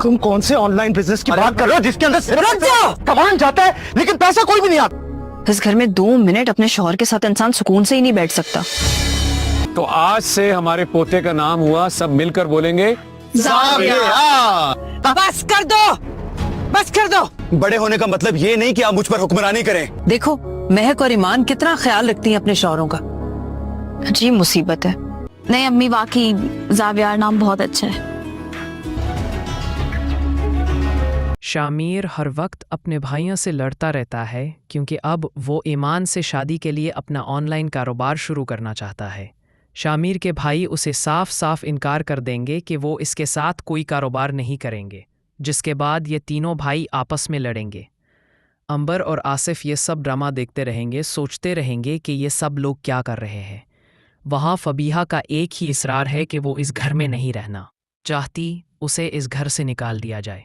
तुम कौन से ऑनलाइन बिजनेस की बात कर रहे हो जिसके अंदर सिर्फ कमांड जाता है लेकिन पैसा कोई भी नहीं आता? इस घर में 2 मिनट अपने शौहर के साथ इंसान सुकून से ही नहीं बैठ सकता। तो आज से हमारे पोते का नाम हुआ, सब मिलकर बोलेंगे बस कर दो, बस कर दो। बड़े होने का मतलब ये नहीं कि आप मुझ पर हुक्मरानी करें। देखो महक और ईमान कितना ख्याल रखती हैं अपने शौहरों का। जी मुसीबत है। नहीं अम्मी, वाकई जावियार नाम बहुत अच्छा है। शामिर हर वक्त अपने भाइयों से लड़ता रहता है क्योंकि अब वो ईमान से शादी के लिए अपना ऑनलाइन कारोबार शुरू करना चाहता है। शामिर के भाई उसे साफ साफ इनकार कर देंगे कि वो इसके साथ कोई कारोबार नहीं करेंगे, जिसके बाद ये तीनों भाई आपस में लड़ेंगे। अंबर और आसिफ ये सब ड्रामा देखते रहेंगे, सोचते रहेंगे कि ये सब लोग क्या कर रहे हैं। वहाँ फबीहा का एक ही इसरार है कि वो इस घर में नहीं रहना चाहती, उसे इस घर से निकाल दिया जाए।